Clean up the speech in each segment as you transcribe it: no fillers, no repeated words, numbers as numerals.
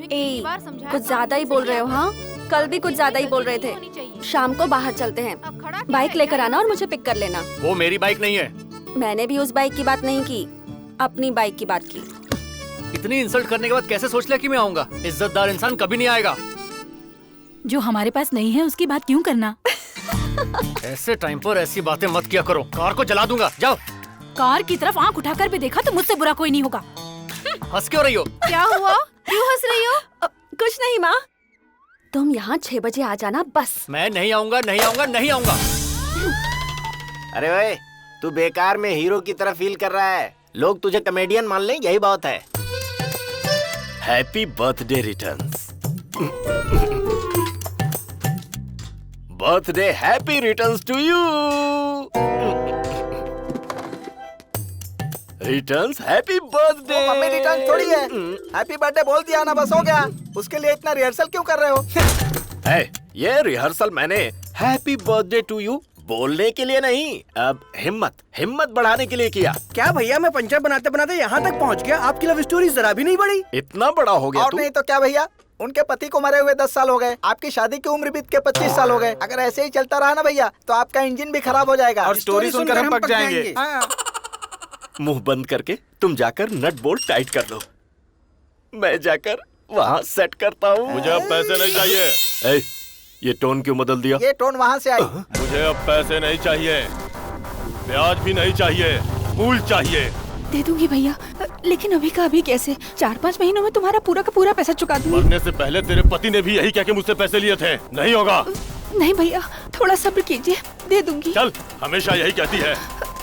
कुछ ज्यादा ही बोल रहे हो। हाँ, कल भी कुछ ज्यादा ही बोल रहे थे। शाम को बाहर चलते हैं, बाइक लेकर आना और मुझे पिक कर लेना। वो मेरी बाइक नहीं है। मैंने भी उस बाइक की बात नहीं की, अपनी बाइक की बात की। इतनी इंसल्ट करने के बाद कैसे सोच लिया कि मैं आऊंगा? इज्जतदार इंसान कभी नहीं आएगा। जो हमारे पास नहीं है उसकी बात क्यों करना? ऐसे टाइम पर ऐसी बातें मत किया करो, कार को जला दूंगा। जाओ। कार की तरफ आंख उठाकर भी देखा तो मुझसे बुरा कोई नहीं होगा। हंस क्यों रही हो? क्या हुआ? क्यों हंस रही हो? कुछ नहीं माँ, तुम यहाँ 6 बजे आ जाना बस। मैं नहीं आऊंगा, नहीं आऊंगा, नहीं आऊंगा। अरे भाई, तू बेकार में हीरो की तरह फील कर रहा है। लोग तुझे कॉमेडियन मान लें, यही बहुत है। Happy birthday returns. Birthday happy returns to you. Returns happy birthday. Mummy return थोड़ी है, हैप्पी बर्थडे बोल दिया ना, बस हो गया। उसके लिए इतना रिहर्सल क्यों कर रहे हो? है, ये रिहर्सल मैंने हैप्पी बर्थडे टू यू बोलने के लिए नहीं, अब हिम्मत बढ़ाने के लिए किया। क्या भैया, मैं पंचर बनाते बनाते यहाँ तक पहुँच गया, आपकी लव स्टोरी जरा भी नहीं बढ़ी। इतना बड़ा हो गया और तू? नहीं तो क्या भैया, उनके पति को मरे हुए 10 साल हो गए, आपकी शादी की उम्र बीत के 25 साल हो गए। अगर ऐसे ही चलता रहा ना भैया, तो आपका इंजन भी खराब हो जाएगा और स्टोरी सुनकर हम पक जाएंगे। हाँ। मुंह बंद करके तुम जाकर नट बोल्ट टाइट कर लो, मैं जाकर वहाँ सेट करता हूँ। मुझे अब पैसे नहीं चाहिए। ए, ये टोन क्यों बदल दिया? ये टोन वहाँ से आई। मुझे अब पैसे नहीं चाहिए, ब्याज भी नहीं चाहिए, मूल चाहिए। दे दूंगी भैया, लेकिन अभी का अभी कैसे? 4-5 महीनों में तुम्हारा पूरा का पूरा पैसा चुका दूंगी। मरने से पहले तेरे पति ने भी यही कह के मुझसे पैसे लिए थे। नहीं होगा। नहीं भैया, थोड़ा सब्र कीजिए, दे दूंगी। चल, हमेशा यही कहती है,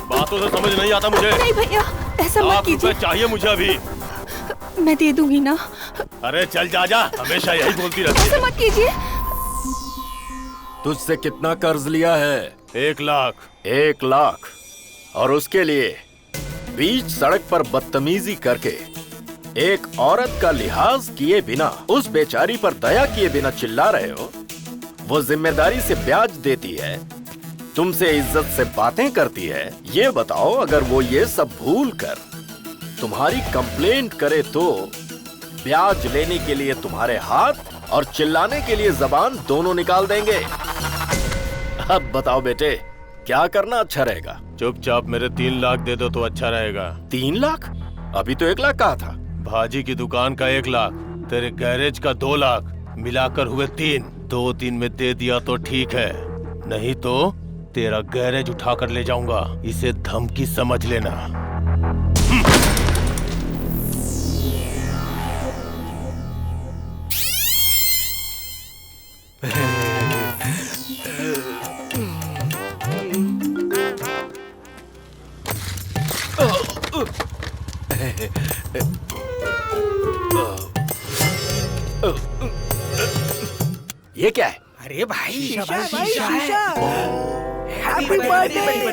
बातों से समझ नहीं आता मुझे। नहीं भैया, ऐसा मत कीजिए। चाहिए मुझे अभी। मैं दे दूंगी ना। अरे चल जा, हमेशा यही बोलती रहती ऐसा है। मत कीजिए। तुझसे कितना कर्ज लिया है? 1 लाख। 1 लाख, और उसके लिए बीच सड़क पर बदतमीजी करके एक औरत का लिहाज किए बिना, उस बेचारी पर दया किए बिना चिल्ला रहे हो। वो जिम्मेदारी से ब्याज देती है, तुमसे इज्जत से बातें करती है। ये बताओ, अगर वो ये सब भूल कर तुम्हारी कंप्लेंट करे तो ब्याज लेने के लिए तुम्हारे हाथ और चिल्लाने के लिए जबान दोनों निकाल देंगे। अब बताओ बेटे, क्या करना अच्छा रहेगा? चुपचाप मेरे 3 लाख दे दो तो अच्छा रहेगा। 3 लाख? अभी तो 1 लाख कहा था। भाजी की दुकान का 1 लाख, तेरे गैरेज का 2 लाख, मिलाकर हुए 3। 2-3 में दे दिया तो ठीक है, नहीं तो तेरा गैरेज उठा कर ले जाऊंगा। इसे धमकी समझ लेना। ये क्या है? अरे भाई, शीशा है। Happy birthday.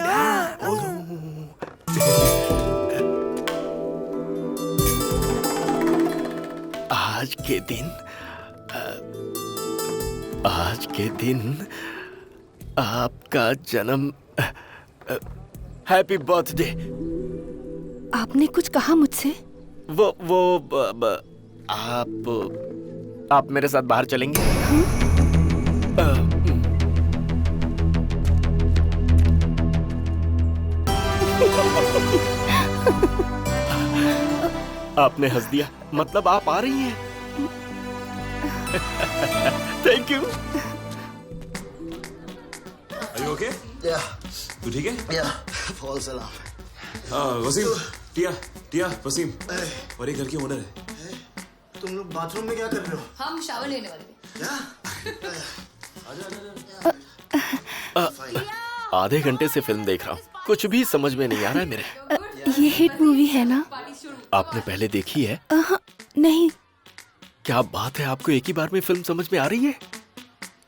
आज के दिन आपका जन्म। Happy birthday. आपने कुछ कहा मुझसे? आप मेरे साथ बाहर चलेंगे? आपने हंस दिया, मतलब आप आ रही हैं। Thank you. ओके? तू ठीक है? False alarm. हाँ वसीम, टिया, वसीम, और ये घर की ओनर है। तुम लोग बाथरूम में क्या कर रहे हो? हम शावर लेने वाले थे। आधे घंटे से फिल्म देख रहा हूँ, कुछ भी समझ में नहीं आ रहा है मेरे। ये हिट मूवी है ना? आपने पहले देखी है? नहीं। क्या बात है, आपको एक ही बार में फिल्म समझ में आ रही है?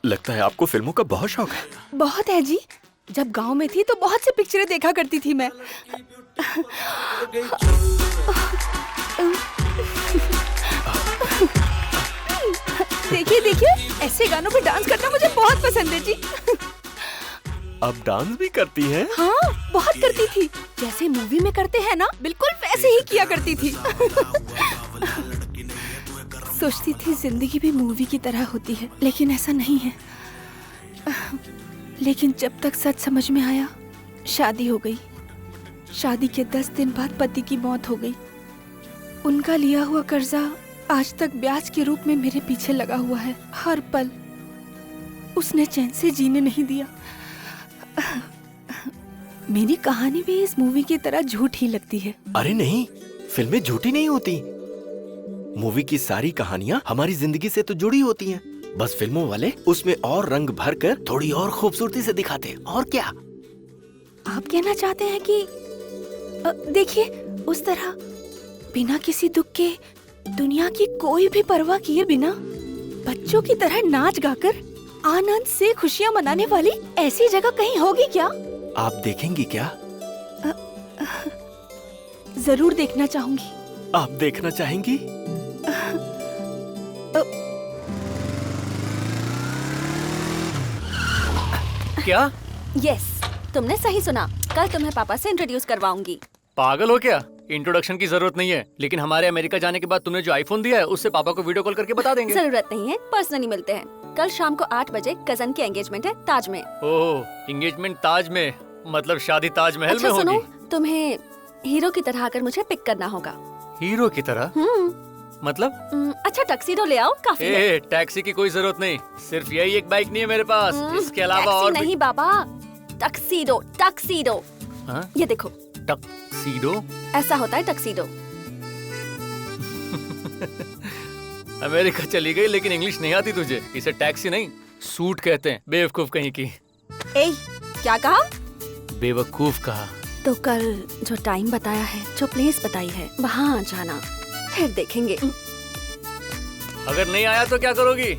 लगता है आपको फिल्मों का बहुत शौक है। बहुत है जी, जब गांव में थी तो बहुत सी पिक्चरें देखा करती थी मैं। देखिए, ऐसे गानों पे डांस करना मुझे बहुत पसंद है जी। आप डांस भी करती हैं? हाँ, बहुत करती थी। जैसे मूवी में करते हैं ना, बिल्कुल वैसे ही किया करती थी। सोचती थी जिंदगी भी मूवी की तरह होती है, लेकिन ऐसा नहीं है। लेकिन जब तक सच समझ में आया, शादी हो गई। शादी के 10 दिन बाद पति की मौत हो गई। उनका लिया हुआ कर्जा आज तक ब्याज के रूप में मेरे पीछे लगा हुआ है। हर पल उसने चैन से जीने नहीं दिया। मेरी कहानी भी इस मूवी की तरह झूठ ही लगती है। अरे नहीं, फिल्में झूठी नहीं होती। मूवी की सारी कहानियाँ हमारी जिंदगी से तो जुड़ी होती हैं। बस फिल्मों वाले उसमें और रंग भरकर थोड़ी और खूबसूरती से दिखाते हैं, और क्या। आप कहना चाहते हैं कि देखिए, उस तरह बिना किसी दुख के, दुनिया की कोई भी परवाह किए बिना बच्चों की तरह नाच गाकर आनंद से खुशियां मनाने वाली ऐसी जगह कहीं होगी क्या? आप देखेंगी क्या? जरूर देखना चाहूंगी। आप देखना चाहेंगी? क्या? यस, तुमने सही सुना। कल तुम्हें पापा से इंट्रोड्यूस करवाऊंगी। पागल हो क्या? इंट्रोडक्शन की जरूरत नहीं है, लेकिन हमारे अमेरिका जाने के बाद तुमने जो आईफोन दिया है उससे पापा को वीडियो कॉल करके बता देंगे। जरूरत नहीं है, पर्सनली मिलते हैं। कल शाम को 8 बजे कजन की एंगेजमेंट है ताज में। ओह, एंगेजमेंट ताज में, मतलब शादी ताजमहल अच्छा में सुनो, होगी। तुम्हें हीरो की तरह आकर मुझे पिक करना होगा। हीरो की तरह? मतलब? अच्छा टक्सीडो ले आओ, काफी है। टैक्सी की कोई जरूरत नहीं, सिर्फ यही एक बाइक नहीं है मेरे पास, इसके अलावा टैक्सी और नहीं बाबा, टक्सीडो, टक्सीडो। हाँ? ये देखो, टक्सीडो? ऐसा होता है टक्सीडो। अमेरिका चली गई लेकिन इंग्लिश नहीं आती तुझे। इसे टैक्सी नहीं, सूट कहते हैं। बेवकूफ कहीं की। ए, क्या कहा? बेवकूफ कहा। तो कल जो टाइम बताया है, जो प्लेस बताई है, वहाँ जाना, फिर देखेंगे। अगर नहीं आया तो क्या करोगी?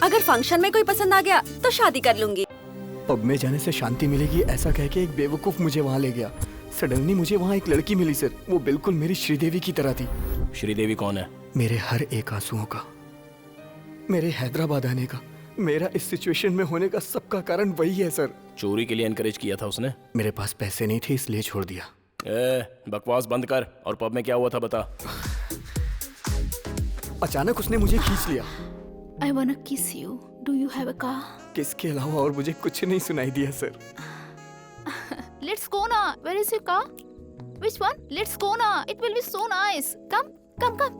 अगर फंक्शन में कोई पसंद आ गया तो शादी कर लूंगी। पब में जाने से शांति मिलेगी ऐसा कह के एक बेवकूफ मुझे वहाँ ले गया। सडनली मुझे वहाँ एक लड़की मिली सर। वो बिल्कुल मेरी श्रीदेवी की तरह थी। श्रीदेवी कौन है? मेरे हर एक आंसुओं का, मेरे हैदराबाद आने का, मेरा इस सिचुएशन में होने का सबका कारण वही है सर। चोरी के लिए एनकरेज किया था उसने? मेरे पास पैसे नहीं थे इसलिए छोड़ दिया। बकवास बंद कर, और पब में क्या हुआ था बता। अचानक उसने मुझे खींच लिया। I wanna kiss you. Do you have a car? किसके अलावा और मुझे कुछ नहीं सुनाई दिया sir. Let's go now. Where is your car? Which one? Let's go now. It will be so nice. Come, come, come.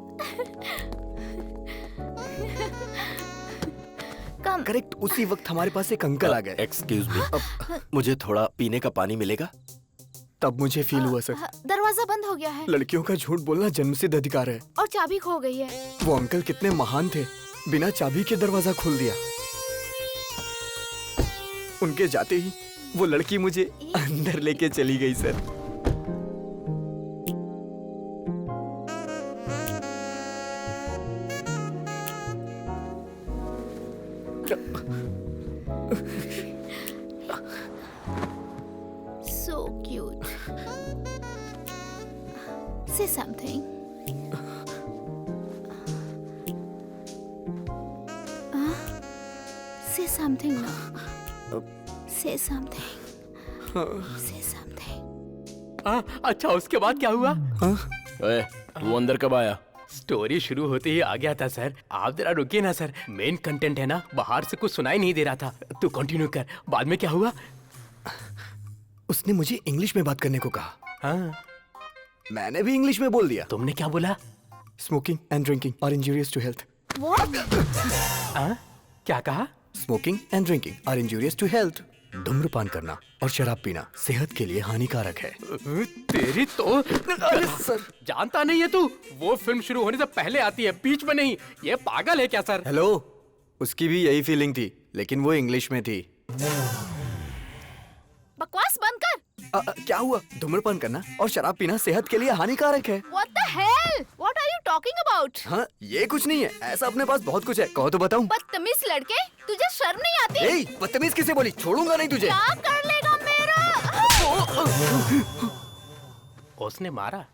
Come. Correct उसी वक्त हमारे पास एक अंकल आ गए। एक्सक्यूज मी, मुझे थोड़ा पीने का पानी मिलेगा? तब मुझे फील हुआ सर, दरवाजा बंद हो गया है लड़कियों का झूठ बोलना जन्मसिद्ध अधिकार है। और चाबी खो गई है। वो अंकल कितने महान थे, बिना चाबी के दरवाजा खोल दिया। उनके जाते ही वो लड़की मुझे अंदर लेके चली गई sir. So cute. Say something. Say something now. Say something. Say something. अच्छा, उसके बाद क्या हुआ? तू अंदर कब आया? स्टोरी शुरू होते ही आ गया था सर। आप जरा रुकिए ना सर, मेन कंटेंट है ना, बाहर से कुछ सुनाई नहीं दे रहा था। तू कंटिन्यू कर, बाद में क्या हुआ? उसने मुझे इंग्लिश में बात करने को कहा। हाँ, मैंने भी इंग्लिश में बोल दिया। तुमने क्या बोला? Smoking and drinking are injurious to health. What? क्या कहा? Smoking and drinking are injurious to health. धूम्रपान करना और शराब पीना सेहत के लिए हानिकारक है। तेरी तो अरे सर, जानता नहीं है तू? वो फिल्म शुरू होने से पहले आती है, बीच में नहीं। ये पागल है क्या सर? हेलो, उसकी भी यही फीलिंग थी, लेकिन वो इंग्लिश में थी। बकवास बंद कर। क्या हुआ? धूम्रपान करना और शराब पीना सेहत के लिए हानिकारक है। What the hell? What are you talking about? हाँ, ये कुछ नहीं है, ऐसा अपने पास बहुत कुछ है। कहो तो बताऊं। बदतमीज लड़के, तुझे शर्म नहीं आती? ए, बदतमीज किसे बोली? छोड़ूंगा नहीं तुझे। क्या कर लेगा मेरा? उसने मारा?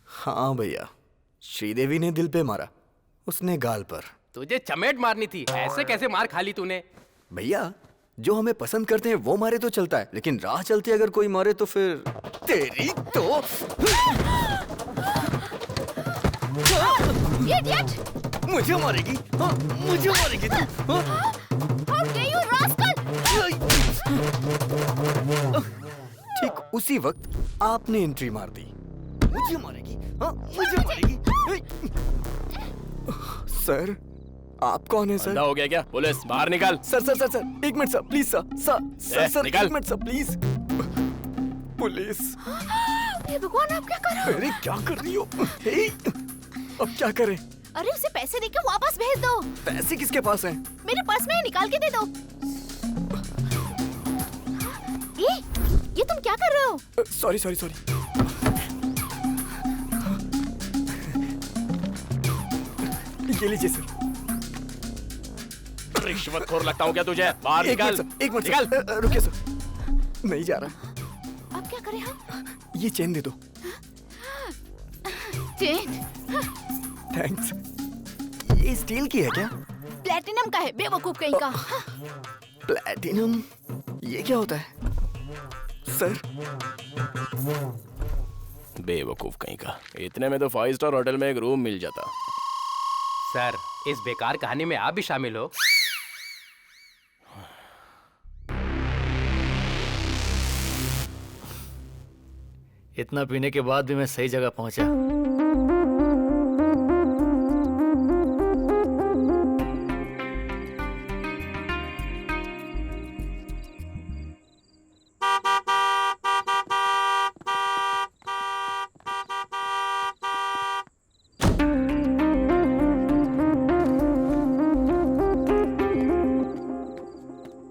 हाँ भैया, श्रीदेवी ने दिल पे मारा, उसने गाल पर। तुझे चमेट मारनी थी, ऐसे कैसे मार खा ली तूने? भैया, जो हमें पसंद करते हैं वो मारे तो चलता है, लेकिन राह चलते अगर कोई मारे तो फिर तेरी तो। Idiot! मुझे मारेगी, हाँ, मुझे मारेगी तू, हाँ? How dare you, rascal! ठीक उसी वक्त आपने एंट्री मार दी। मुझे मारेगी, हाँ, मुझे मारेगी। सर, आप कौन है सर? अंधा हो गया क्या? पुलिस, बाहर निकल। सर, एक minute sir, please sir, sir, निकल। एक मिनट सर, प्लीज। पुलिस। ये भगवान, आप क्या कर रहे हो? अरे क्या कर रही हो? हे, अब क्या करें? अरे उसे पैसे देके वापस भेज दो। पैसे किसके पास हैं? मेरे पर्स में है, निकाल के दे दो। ये तुम क्या कर रहे हो? सॉरी। ये लीजिए सर। रिश्वतखोर लगता हूँ क्या तुझे? बाहर निकल। एक मिनट निकल। रुकिए सर, नहीं जा रहा। अब क्या करें हम? ये चेन दे दो। चेन? थैंक्स। ये स्टील की है क्या? प्लेटिनम का है, बेवकूफ कहीं का। प्लेटिनम? ये क्या होता है सर? बेवकूफ कहीं का। इतने में तो 5 स्टार होटल में एक रूम मिल जाता। सर, इस बेकार कहानी में आप भी शामिल हो। इतना पीने के बाद भी मैं सही जगह पहुंचा।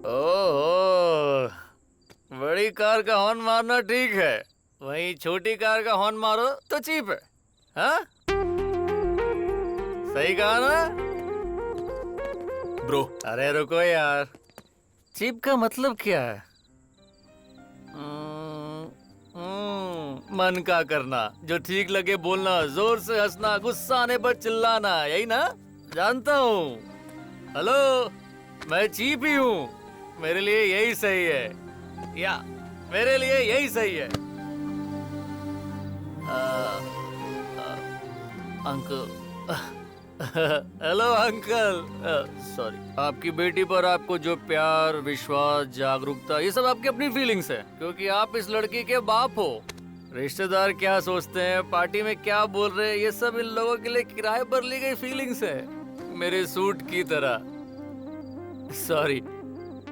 ओह, बड़ी कार का हॉर्न मारना ठीक है, वहीं छोटी कार का हॉर्न मारो तो चीप है, हाँ? सही कहा ना ब्रो? अरे रुको यार, चीप का मतलब क्या है? मन का करना, जो ठीक लगे बोलना, जोर से हंसना, गुस्सा आने पर चिल्लाना, यही ना? जानता हूँ। हेलो, मैं चीप ही हूँ, मेरे लिए यही सही है, या मेरे लिए यही सही है। Uncle, hello uncle, sorry. आपकी बेटी पर आपको जो प्यार, विश्वास, जागरूकता, ये सब आपकी अपनी फीलिंग्स है, क्योंकि आप इस लड़की के बाप हो। रिश्तेदार क्या सोचते हैं, पार्टी में क्या बोल रहे हैं, ये सब इन लोगों के लिए किराए पर ली गई फीलिंग्स है, मेरे सूट की तरह, सॉरी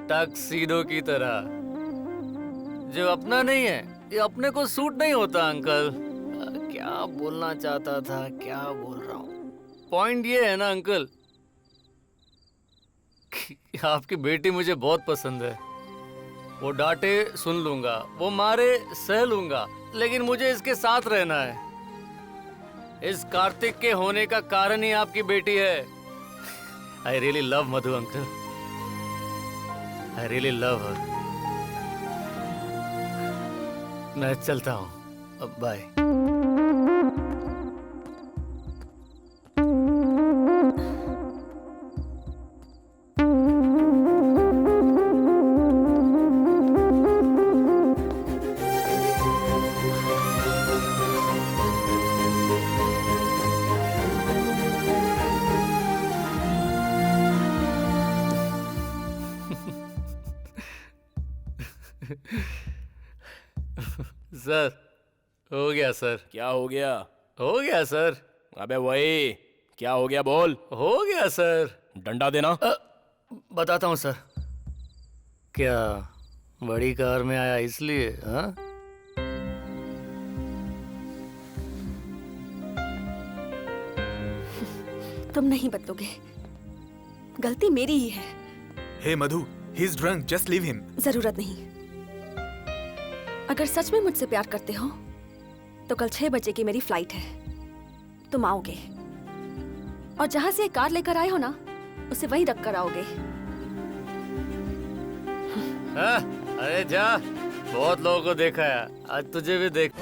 टक्सीडो की तरह। जो अपना नहीं है, ये अपने को सूट नहीं होता अंकल। क्या बोलना चाहता था, क्या बोल रहा हूँ? पॉइंट ये है ना अंकल, आपकी बेटी मुझे बहुत पसंद है। वो डांटे सुन लूंगा, वो मारे सह लूंगा, लेकिन मुझे इसके साथ रहना है। इस कार्तिक के होने का कारण ही आपकी बेटी है। I really love Madhu uncle, I really love हर। मैं चलता हूँ, अब बाय। सर, हो गया सर। क्या हो गया? हो गया सर। अबे वही, क्या हो गया बोल। हो गया सर। डंडा देना। बताता हूँ सर। क्या बड़ी कार में आया इसलिए? हाँ, तुम नहीं बदलोगे, गलती मेरी ही है। Hey Madhu, he is drunk, just leave him. जरूरत नहीं। अगर सच में मुझसे प्यार करते हो तो कल 6 बजे की मेरी फ्लाइट है, तुम आओगे और जहां से कार लेकर आए हो ना, उसे वहीं रख कर आओगे। अरे जा, बहुत लोगों को देखा है, आज तुझे भी देख।